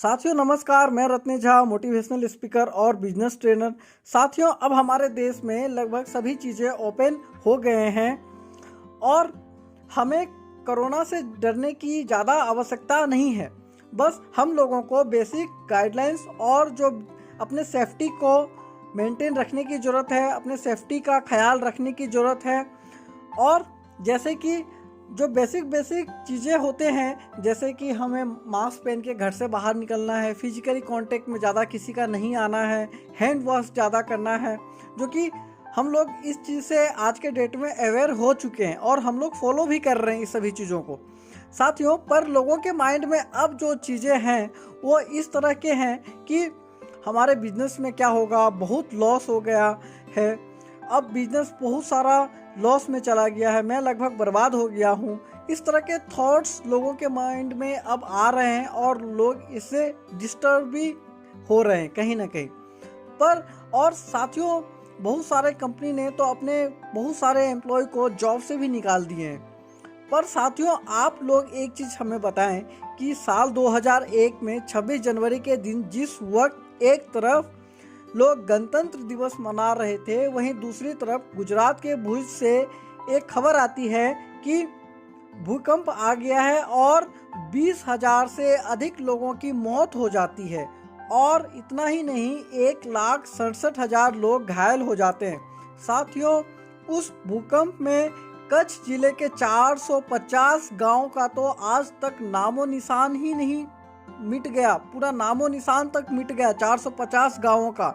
साथियों नमस्कार, मैं रत्नेश झा, मोटिवेशनल स्पीकर और बिजनेस ट्रेनर। साथियों, अब हमारे देश में लगभग सभी चीज़ें ओपन हो गए हैं और हमें कोरोना से डरने की ज़्यादा आवश्यकता नहीं है। बस हम लोगों को बेसिक गाइडलाइंस और जो अपने सेफ्टी को मेंटेन रखने की ज़रूरत है, अपने सेफ्टी का ख्याल रखने की ज़रूरत है। और जैसे कि जो बेसिक चीज़ें होते हैं, जैसे कि हमें मास्क पहन के घर से बाहर निकलना है, फिजिकली कांटेक्ट में ज़्यादा किसी का नहीं आना है, हैंड वॉश ज़्यादा करना है, जो कि हम लोग इस चीज़ से आज के डेट में अवेयर हो चुके हैं और हम लोग फॉलो भी कर रहे हैं इस सभी चीज़ों को। साथियों, पर लोगों के माइंड में अब जो चीज़ें हैं वो इस तरह के हैं कि हमारे बिजनेस में क्या होगा, बहुत लॉस हो गया है, अब बिजनेस बहुत सारा लॉस में चला गया है, मैं लगभग बर्बाद हो गया हूँ। इस तरह के थॉट्स लोगों के माइंड में अब आ रहे हैं और लोग इससे डिस्टर्ब भी हो रहे हैं कहीं ना कहीं। पर और साथियों, बहुत सारे कंपनी ने तो अपने बहुत सारे एम्प्लॉय को जॉब से भी निकाल दिए हैं। पर साथियों, आप लोग एक चीज़ हमें बताएं कि साल 2001 में 26 जनवरी के दिन जिस वक्त एक तरफ लोग गणतंत्र दिवस मना रहे थे, वहीं दूसरी तरफ गुजरात के भुज से एक खबर आती है कि भूकंप आ गया है और 20,000 से अधिक लोगों की मौत हो जाती है और इतना ही नहीं, 1,67,000 लोग घायल हो जाते हैं। साथियों, उस भूकंप में कच्छ जिले के 450 गांव का तो आज तक नामो निशान ही नहीं मिट गया, पूरा नामो निशान तक मिट गया 450 गांवों का।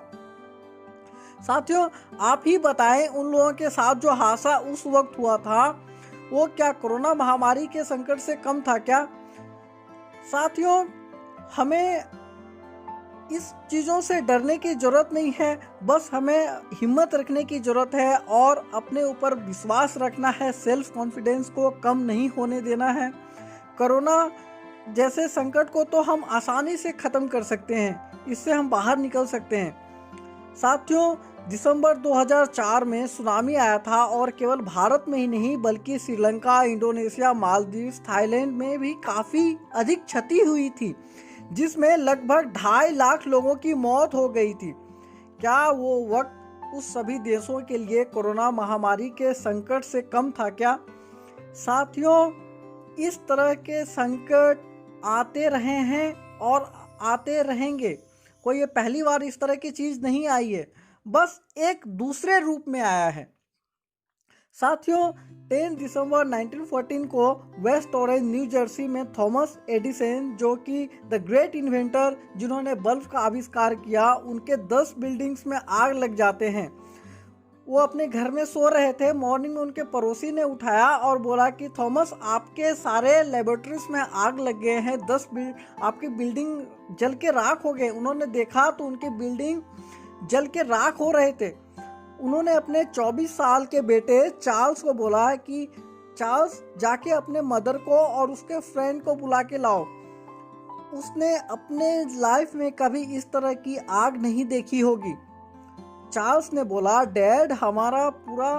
साथियों, आप ही बताएं, उन लोगों के साथ जो हादसा उस वक्त हुआ था वो क्या कोरोना महामारी के संकट से कम था क्या? साथियों, हमें इस चीज़ों से डरने की ज़रूरत नहीं है, बस हमें हिम्मत रखने की ज़रूरत है और अपने ऊपर विश्वास रखना है, सेल्फ कॉन्फिडेंस को कम नहीं होने देना है। कोरोना जैसे संकट को तो हम आसानी से ख़त्म कर सकते हैं, इससे हम बाहर निकल सकते हैं। साथियों, दिसंबर 2004 में सुनामी आया था और केवल भारत में ही नहीं बल्कि श्रीलंका, इंडोनेशिया, मालदीव, थाईलैंड में भी काफ़ी अधिक क्षति हुई थी, जिसमें लगभग 2.5 लाख लोगों की मौत हो गई थी। क्या वो वक्त उस सभी देशों के लिए कोरोना महामारी के संकट से कम था क्या? साथियों, इस तरह के संकट आते रहे हैं और आते रहेंगे। कोई ये पहली बार इस तरह की चीज़ नहीं आई है, बस एक दूसरे रूप में आया है। साथियों, 10 दिसंबर 1914 को वेस्ट ऑरेंज, न्यू जर्सी में थॉमस एडिसन, जो कि द ग्रेट इन्वेंटर, जिन्होंने बल्ब का आविष्कार किया, उनके 10 बिल्डिंग्स में आग लग जाते हैं। वो अपने घर में सो रहे थे, मॉर्निंग में उनके पड़ोसी ने उठाया और बोला कि थॉमस, आपके सारे लेबोरेटरीज में आग लग गए हैं, आपकी बिल्डिंग जल के राख हो गए। उन्होंने देखा तो उनके बिल्डिंग जल के राख हो रहे थे। उन्होंने अपने 24 साल के बेटे चार्ल्स को बोला कि चार्ल्स, जाके अपने मदर को और उसके फ्रेंड को बुला के लाओ। उसने अपने लाइफ में कभी इस तरह की आग नहीं देखी होगी। चार्ल्स ने बोला, डैड, हमारा पूरा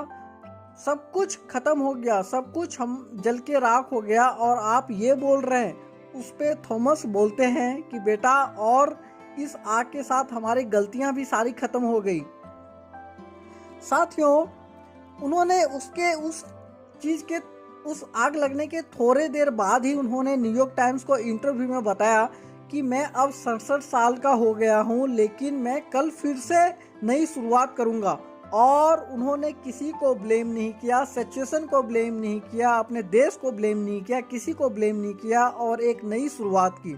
सब कुछ खत्म हो गया, सब कुछ हम जल के राख हो गया और आप ये बोल रहे हैं। उस पे थॉमस बोलते हैं कि बेटा, और इस आग के साथ हमारी गलतियां भी सारी खत्म हो गई। साथियों, उन्होंने उस आग लगने के थोड़े देर बाद ही उन्होंने न्यूयॉर्क टाइम्स को इंटरव्यू में बताया कि मैं अब 67 साल का हो गया हूँ, लेकिन मैं कल फिर से नई शुरुआत करूँगा। और उन्होंने किसी को ब्लेम नहीं किया, सिचुएशन को ब्लेम नहीं किया, अपने देश को ब्लेम नहीं किया, किसी को ब्लेम नहीं किया और एक नई शुरुआत की।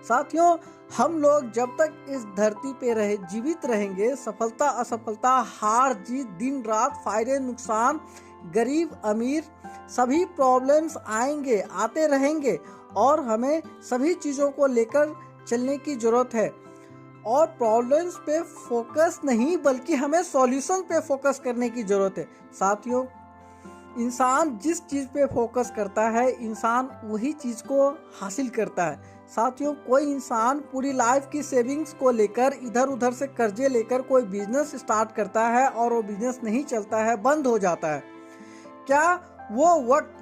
साथियों, हम लोग जब तक इस धरती पे जीवित रहेंगे, सफलता असफलता, हार जीत, दिन रात, फायदे नुकसान, गरीब अमीर, सभी प्रॉब्लम्स आएंगे, आते रहेंगे और हमें सभी चीज़ों को लेकर चलने की ज़रूरत है। और प्रॉब्लम्स पे फोकस नहीं बल्कि हमें सॉल्यूशन पे फोकस करने की ज़रूरत है। साथियों, इंसान जिस चीज़ पे फोकस करता है, इंसान वही चीज़ को हासिल करता है। साथियों, कोई इंसान पूरी लाइफ की सेविंग्स को लेकर इधर उधर से कर्जे लेकर कोई बिजनेस स्टार्ट करता है और वो बिजनेस नहीं चलता है, बंद हो जाता है। क्या वो वक्त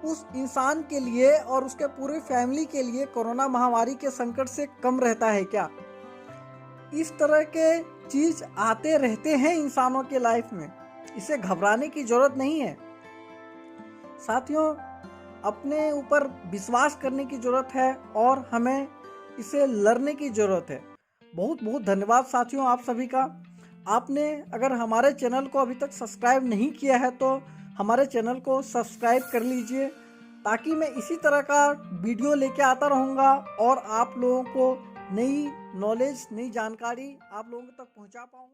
उस इंसान के लिए और उसके पूरे फैमिली के लिए कोरोना महामारी के संकट से कम रहता है क्या? इस तरह के चीज आते रहते हैं इंसानों के लाइफ में, इसे घबराने की जरूरत नहीं है। साथियों, अपने ऊपर विश्वास करने की जरूरत है और हमें इसे लड़ने की जरूरत है। बहुत बहुत धन्यवाद साथियों आप सभी का। आपने अगर हमारे चैनल को अभी तक सब्सक्राइब नहीं किया है तो हमारे चैनल को सब्सक्राइब कर लीजिए, ताकि मैं इसी तरह का वीडियो लेके आता रहूँगा और आप लोगों को नई नॉलेज, नई जानकारी आप लोगों तक पहुँचा पाऊँ।